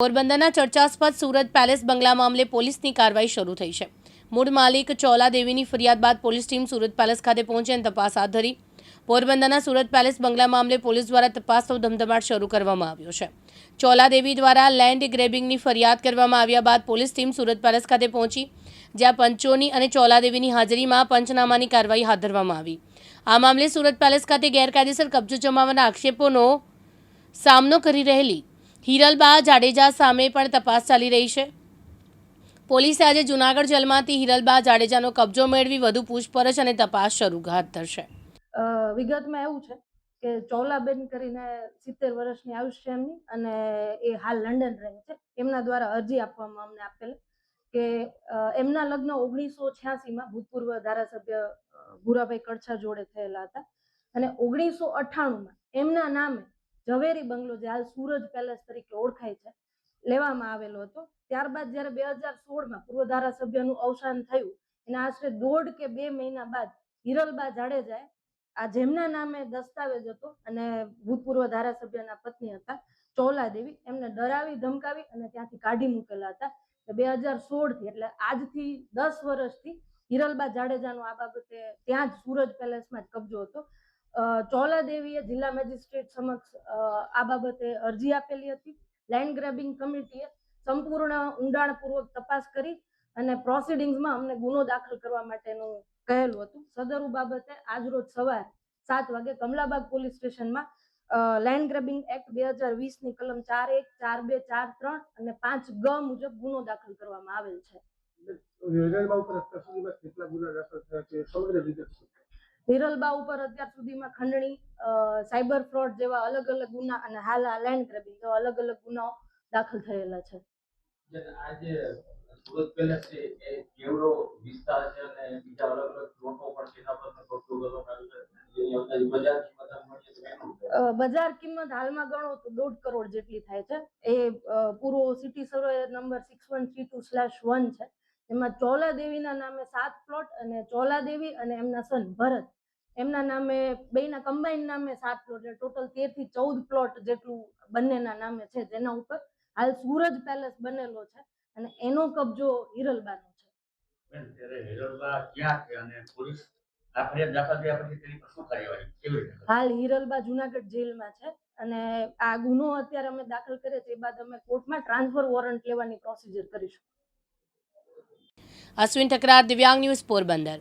પોરબંદરના ચર્ચાસ્પદ સુરત પેલેસ બંગલા મામલે પોલીસની કાર્યવાહી શરૂ થઈ છે। મૂળ માલિક ચોલા દેવીની ફરિયાદ બાદ પોલીસ ટીમ સુરત પેલેસ ખાતે પહોંચી અને તપાસ હાથ ધરી। પોરબંદરના સુરત પેલેસ બંગલા મામલે પોલીસ દ્વારા તપાસનો ધમધમાટ શરૂ કરવામાં આવ્યો છે। ચોલા દેવી દ્વારા લેન્ડ ગ્રેબિંગની ફરિયાદ કરવામાં આવ્યા બાદ પોલીસ ટીમ સુરત પેલેસ ખાતે પહોંચી, જ્યાં પંચોની અને ચોલા દેવીની હાજરીમાં પંચનામાની કાર્યવાહી હાથ ધરવામાં આવી। આ મામલે સુરત પેલેસ ખાતે ગેરકાયદેસર કબજો જમાવવાના આક્ષેપોનો સામનો કરી રહેલી હિરલબા જાડેજા સામે પણ તપાસ ચાલી રહી છે। પોલીસે આજે જૂનાગઢ જેલમાંથી હિરલબા જાડેજાનો કબજો મેળવી વધુ પૂછપરછ અને તપાસ શરૂ હાથ ધરશે। વિગતમાં એવું છે કે ચોલાબેન કરીને 70 વર્ષની આયુષ છે એમની, અને એ હાલ લંડન રહે છે। એમના દ્વારા અરજી આપવામાં અમને આપેલ કે એમના લગ્ન 1986માં ભૂતપૂર્વ ધારાસભ્ય ભૂરાભાઈ કડછા જોડે થયેલા હતા, અને 1998માં એમના નામે ઝવેરી બંગલો, જે હાલ સૂરજ પેલેસ તરીકે ઓળખાય છે, લેવામાં આવેલો હતો। ત્યારબાદ જ્યારે 2016માં પૂર્વ ધારાસભ્યનું અવસાન થયું, એના આશરે 1.5 કે 2 મહિના બાદ હિરલબા જાડેજાએ આ જેમના નામે દસ્તાવેજ હતો અને ભૂતપૂર્વ ધારાસભ્યના પત્ની હતા ચોલા દેવી, એમને ડરાવી ધમકાવી અને ત્યાંથી કાઢી મૂકેલા હતા। 2016થી એટલે આજથી 10 વર્ષથી હિરલબા જાડેજાનો આ બાબતે ત્યાં જ સૂરજ પેલેસમાં જ કબજો હતો। ચોલા દેવીએ જિલ્લા મેજિસ્ટ્રેટ સમક્ષ આ બાબતે અરજી આપેલી હતી। લેન્ડ ગ્રેબિંગ કમિટીએ સંપૂર્ણ ઊંડાણપૂર્વક તપાસ કરી અને પ્રોસિડિંગ્સમાં અમને ગુનો દાખલ કરવા માટેનું કહેલું હતું। સદરુ બાબતે આજરોજ સવાર 7 વાગે કમલાબાગ પોલીસ સ્ટેશનમાં લેન્ડ ગ્રેબિંગ એક્ટ 2020ની કલમ 4(1), 4(2), 4(3) અને 5(ગ) મુજબ ગુનો દાખલ કરવામાં આવેલ છે। હિરલબા ઉપર અત્યાર સુધીમાં ખંડણી, સાયબર ફ્રોડ જેવા અલગ અલગ ગુના અને હાલ આ લેન્ડ ગ્રેબિંગ જેવા અલગ અલગ ગુનાઓ દાખલ થયેલા છે। આજે સુરત પેલેસ છે એ કેવડો વિસ્તાર છે અને બીજા અલગ અલગ પ્લોટો પણ છે, એના પર કબજો કરવામાં આવ્યો છે। બજાર કિંમત હાલમાં ગણો તો 1.5 કરોડ જેટલી થાય છે। એ પૂરો સિટી સર્વે નંબર 6132/1 છે। એમાં ચોલા દેવીના નામે 7 પ્લોટ અને ચોલા દેવી અને એમના સન ભરત એમના નામે બેયના કમ્બાઈન નામે 7 પ્લોટ, એટલે ટોટલ 13 થી 14 પ્લોટ જેટલું બંનેના નામે છે, જેના ઉપર હાલ સૂરજ પેલેસ બનેલો છે અને એનો કબજો હિરલબાનો છે। હાલ હિરલબા જૂનાગઢ જેલમાં છે અને આ ગુનો અત્યારે અમે દાખલ કરીએ તે બાદ અમે કોર્ટમાં ટ્રાન્સફર વોરંટ લેવાની પ્રોસિજર કરીશું। અશ્વિન ઠકરાર, દિવ્યાંગ ન્યૂઝ, પોરબંદર।